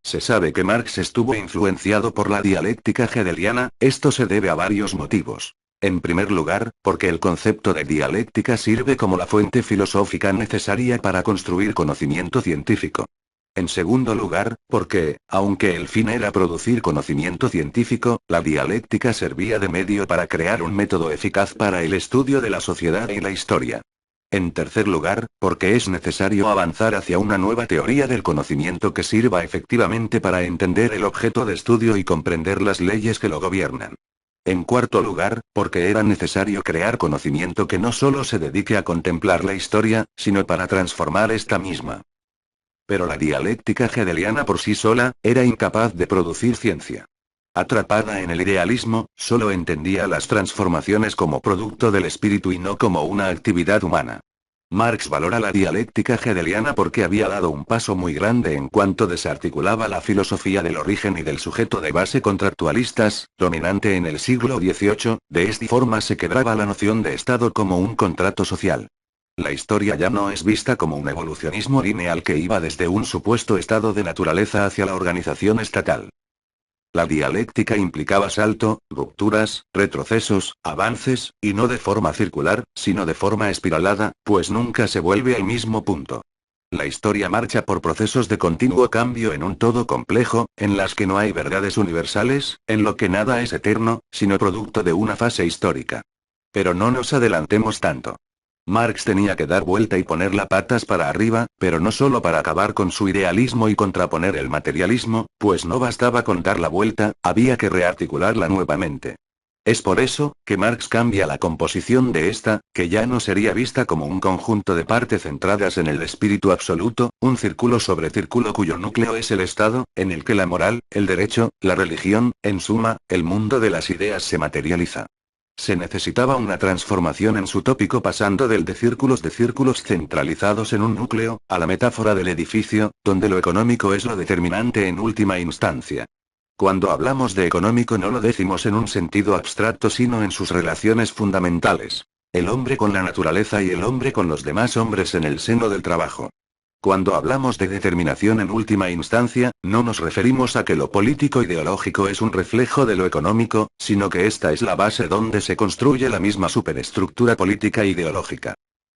Se sabe que Marx estuvo influenciado por la dialéctica hegeliana, esto se debe a varios motivos. En primer lugar, porque el concepto de dialéctica sirve como la fuente filosófica necesaria para construir conocimiento científico. En segundo lugar, porque, aunque el fin era producir conocimiento científico, la dialéctica servía de medio para crear un método eficaz para el estudio de la sociedad y la historia. En tercer lugar, porque es necesario avanzar hacia una nueva teoría del conocimiento que sirva efectivamente para entender el objeto de estudio y comprender las leyes que lo gobiernan. En cuarto lugar, porque era necesario crear conocimiento que no solo se dedique a contemplar la historia, sino para transformar esta misma. Pero la dialéctica hegeliana por sí sola, era incapaz de producir ciencia. Atrapada en el idealismo, solo entendía las transformaciones como producto del espíritu y no como una actividad humana. Marx valora la dialéctica hegeliana porque había dado un paso muy grande en cuanto desarticulaba la filosofía del origen y del sujeto de base contractualistas, dominante en el siglo XVIII, de esta forma se quebraba la noción de Estado como un contrato social. La historia ya no es vista como un evolucionismo lineal que iba desde un supuesto estado de naturaleza hacia la organización estatal. La dialéctica implicaba salto, rupturas, retrocesos, avances, y no de forma circular, sino de forma espiralada, pues nunca se vuelve al mismo punto. La historia marcha por procesos de continuo cambio en un todo complejo, en las que no hay verdades universales, en lo que nada es eterno, sino producto de una fase histórica. Pero no nos adelantemos tanto. Marx tenía que dar vuelta y ponerla patas para arriba, pero no solo para acabar con su idealismo y contraponer el materialismo, pues no bastaba con dar la vuelta, había que rearticularla nuevamente. Es por eso, que Marx cambia la composición de esta, que ya no sería vista como un conjunto de partes centradas en el espíritu absoluto, un círculo sobre círculo cuyo núcleo es el Estado, en el que la moral, el derecho, la religión, en suma, el mundo de las ideas se materializa. Se necesitaba una transformación en su tópico pasando del de círculos centralizados en un núcleo, a la metáfora del edificio, donde lo económico es lo determinante en última instancia. Cuando hablamos de económico no lo decimos en un sentido abstracto sino en sus relaciones fundamentales. El hombre con la naturaleza y el hombre con los demás hombres en el seno del trabajo. Cuando hablamos de determinación en última instancia, no nos referimos a que lo político ideológico es un reflejo de lo económico, sino que esta es la base donde se construye la misma superestructura política ideológica.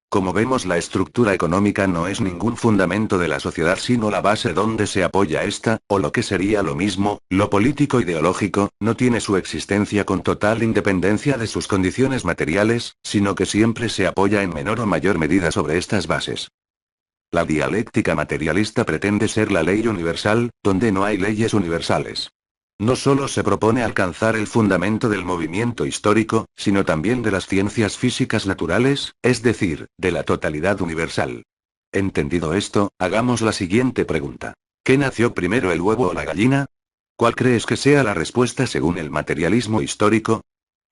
Como vemos, la estructura económica no es ningún fundamento de la sociedad sino la base donde se apoya esta, o lo que sería lo mismo, lo político ideológico, no tiene su existencia con total independencia de sus condiciones materiales, sino que siempre se apoya en menor o mayor medida sobre estas bases. La dialéctica materialista pretende ser la ley universal, donde no hay leyes universales. No solo se propone alcanzar el fundamento del movimiento histórico, sino también de las ciencias físicas naturales, es decir, de la totalidad universal. Entendido esto, hagamos la siguiente pregunta. ¿Qué nació primero, el huevo o la gallina? ¿Cuál crees que sea la respuesta según el materialismo histórico?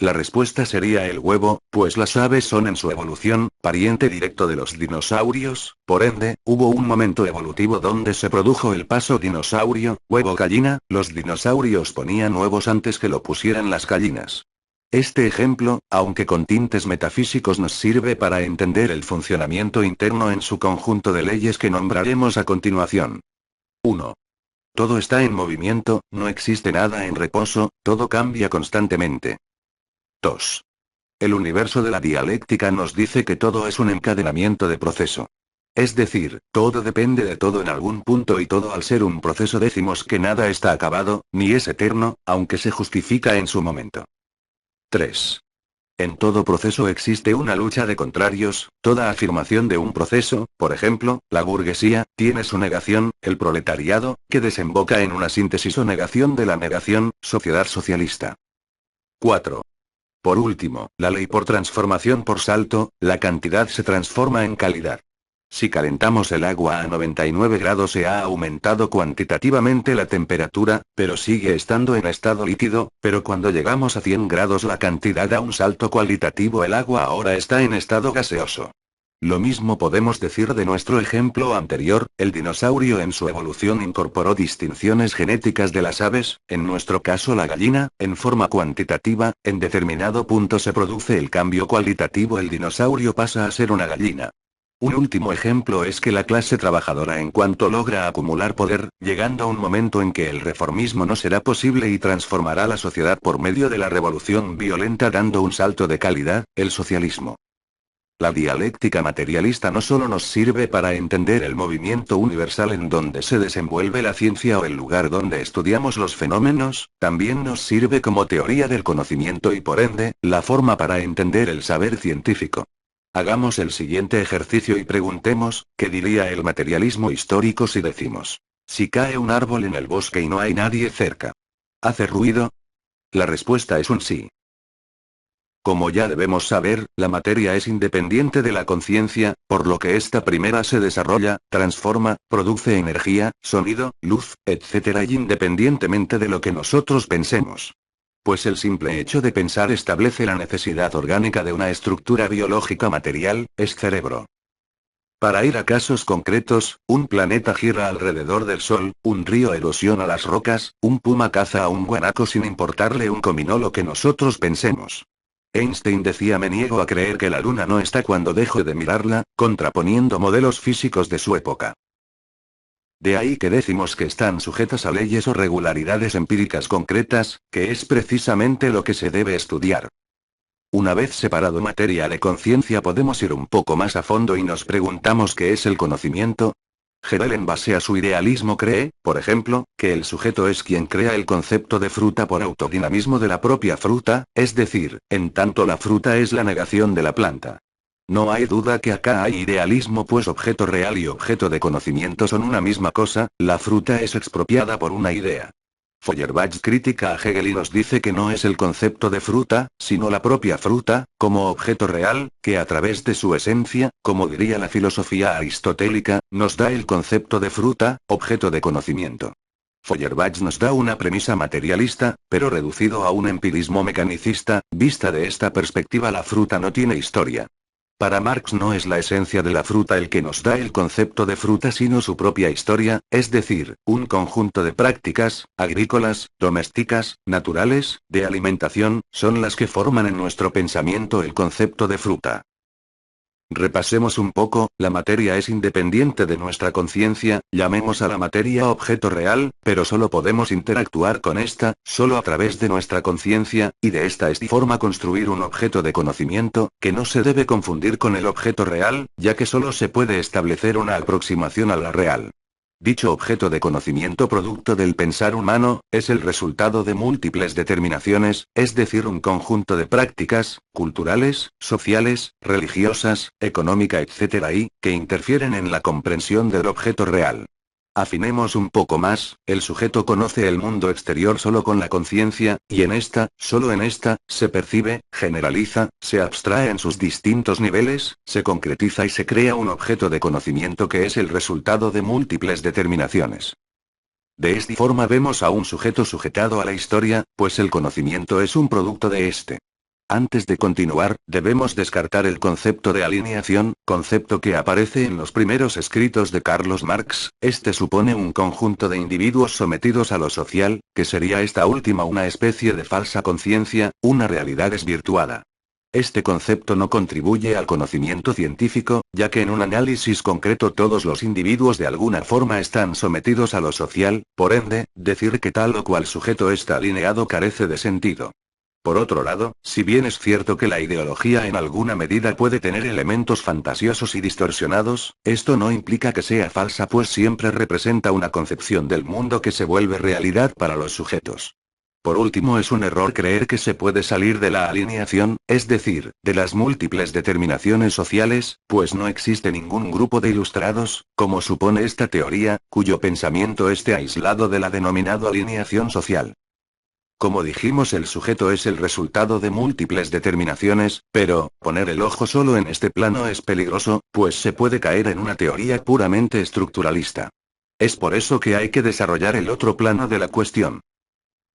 La respuesta sería el huevo, pues las aves son en su evolución, pariente directo de los dinosaurios, por ende, hubo un momento evolutivo donde se produjo el paso dinosaurio, huevo-gallina, los dinosaurios ponían huevos antes que lo pusieran las gallinas. Este ejemplo, aunque con tintes metafísicos, nos sirve para entender el funcionamiento interno en su conjunto de leyes que nombraremos a continuación. 1. Todo está en movimiento, no existe nada en reposo, todo cambia constantemente. 2. El universo de la dialéctica nos dice que todo es un encadenamiento de proceso. Es decir, todo depende de todo en algún punto y todo al ser un proceso decimos que nada está acabado, ni es eterno, aunque se justifica en su momento. 3. En todo proceso existe una lucha de contrarios, toda afirmación de un proceso, por ejemplo, la burguesía, tiene su negación, el proletariado, que desemboca en una síntesis o negación de la negación, sociedad socialista. 4. Por último, la ley por transformación por salto, la cantidad se transforma en calidad. Si calentamos el agua a 99 grados se ha aumentado cuantitativamente la temperatura, pero sigue estando en estado líquido, pero cuando llegamos a 100 grados la cantidad da un salto cualitativo, el agua ahora está en estado gaseoso. Lo mismo podemos decir de nuestro ejemplo anterior, el dinosaurio en su evolución incorporó distinciones genéticas de las aves, en nuestro caso la gallina, en forma cuantitativa, en determinado punto se produce el cambio cualitativo, el dinosaurio pasa a ser una gallina. Un último ejemplo es que la clase trabajadora en cuanto logra acumular poder, llegando a un momento en que el reformismo no será posible y transformará la sociedad por medio de la revolución violenta dando un salto de calidad, el socialismo. La dialéctica materialista no solo nos sirve para entender el movimiento universal en donde se desenvuelve la ciencia o el lugar donde estudiamos los fenómenos, también nos sirve como teoría del conocimiento y por ende, la forma para entender el saber científico. Hagamos el siguiente ejercicio y preguntemos, ¿qué diría el materialismo histórico si decimos? Si cae un árbol en el bosque y no hay nadie cerca, ¿hace ruido? La respuesta es un sí. Como ya debemos saber, la materia es independiente de la conciencia, por lo que esta primera se desarrolla, transforma, produce energía, sonido, luz, etc. y independientemente de lo que nosotros pensemos. Pues el simple hecho de pensar establece la necesidad orgánica de una estructura biológica material, es cerebro. Para ir a casos concretos, un planeta gira alrededor del Sol, un río erosiona las rocas, un puma caza a un guanaco sin importarle un comino lo que nosotros pensemos. Einstein decía: me niego a creer que la luna no está cuando dejo de mirarla, contraponiendo modelos físicos de su época. De ahí que decimos que están sujetas a leyes o regularidades empíricas concretas, que es precisamente lo que se debe estudiar. Una vez separado materia de conciencia podemos ir un poco más a fondo y nos preguntamos ¿qué es el conocimiento? Gödel en base a su idealismo cree, por ejemplo, que el sujeto es quien crea el concepto de fruta por autodinamismo de la propia fruta, es decir, en tanto la fruta es la negación de la planta. No hay duda que acá hay idealismo pues objeto real y objeto de conocimiento son una misma cosa, la fruta es expropiada por una idea. Feuerbach critica a Hegel y nos dice que no es el concepto de fruta, sino la propia fruta, como objeto real, que a través de su esencia, como diría la filosofía aristotélica, nos da el concepto de fruta, objeto de conocimiento. Feuerbach nos da una premisa materialista, pero reducido a un empirismo mecanicista, vista de esta perspectiva la fruta no tiene historia. Para Marx no es la esencia de la fruta el que nos da el concepto de fruta sino su propia historia, es decir, un conjunto de prácticas, agrícolas, domésticas, naturales, de alimentación, son las que forman en nuestro pensamiento el concepto de fruta. Repasemos un poco, la materia es independiente de nuestra conciencia, llamemos a la materia objeto real, pero solo podemos interactuar con esta, solo a través de nuestra conciencia, y de esta forma construir un objeto de conocimiento, que no se debe confundir con el objeto real, ya que solo se puede establecer una aproximación a la real. Dicho objeto de conocimiento producto del pensar humano, es el resultado de múltiples determinaciones, es decir, un conjunto de prácticas, culturales, sociales, religiosas, económica etc. y, que interfieren en la comprensión del objeto real. Afinemos un poco más, el sujeto conoce el mundo exterior solo con la conciencia, y en esta, solo en esta, se percibe, generaliza, se abstrae en sus distintos niveles, se concretiza y se crea un objeto de conocimiento que es el resultado de múltiples determinaciones. De esta forma vemos a un sujeto sujetado a la historia, pues el conocimiento es un producto de este. Antes de continuar, debemos descartar el concepto de alineación, concepto que aparece en los primeros escritos de Carlos Marx. Este supone un conjunto de individuos sometidos a lo social, que sería esta última una especie de falsa conciencia, una realidad desvirtuada. Este concepto no contribuye al conocimiento científico, ya que en un análisis concreto todos los individuos de alguna forma están sometidos a lo social, por ende, decir que tal o cual sujeto está alineado carece de sentido. Por otro lado, si bien es cierto que la ideología en alguna medida puede tener elementos fantasiosos y distorsionados, esto no implica que sea falsa pues siempre representa una concepción del mundo que se vuelve realidad para los sujetos. Por último, es un error creer que se puede salir de la alineación, es decir, de las múltiples determinaciones sociales, pues no existe ningún grupo de ilustrados, como supone esta teoría, cuyo pensamiento esté aislado de la denominada alineación social. Como dijimos, el sujeto es el resultado de múltiples determinaciones, pero, poner el ojo solo en este plano es peligroso, pues se puede caer en una teoría puramente estructuralista. Es por eso que hay que desarrollar el otro plano de la cuestión.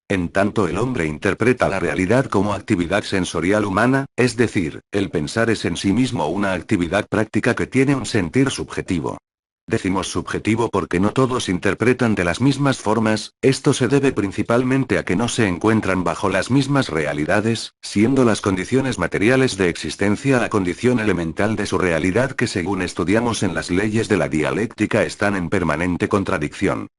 En tanto el hombre interpreta la realidad como actividad sensorial humana, es decir, el pensar es en sí mismo una actividad práctica que tiene un sentir subjetivo. Decimos subjetivo porque no todos interpretan de las mismas formas, esto se debe principalmente a que no se encuentran bajo las mismas realidades, siendo las condiciones materiales de existencia la condición elemental de su realidad que según estudiamos en las leyes de la dialéctica están en permanente contradicción.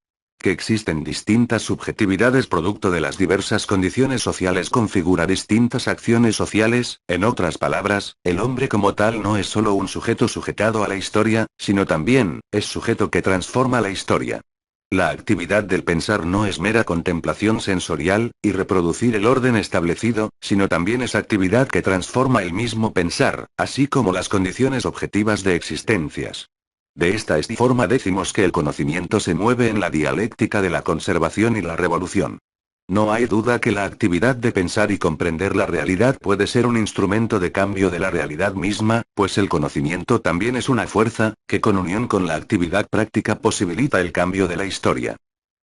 Que existen distintas subjetividades producto de las diversas condiciones sociales configura distintas acciones sociales, en otras palabras, el hombre como tal no es solo un sujeto sujetado a la historia, sino también, es sujeto que transforma la historia. La actividad del pensar no es mera contemplación sensorial, y reproducir el orden establecido, sino también es actividad que transforma el mismo pensar, así como las condiciones objetivas de existencias. De esta forma decimos que el conocimiento se mueve en la dialéctica de la conservación y la revolución. No hay duda que la actividad de pensar y comprender la realidad puede ser un instrumento de cambio de la realidad misma, pues el conocimiento también es una fuerza, que con unión con la actividad práctica posibilita el cambio de la historia.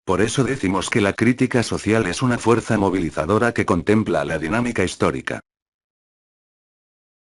Por eso decimos que la crítica social es una fuerza movilizadora que contempla la dinámica histórica.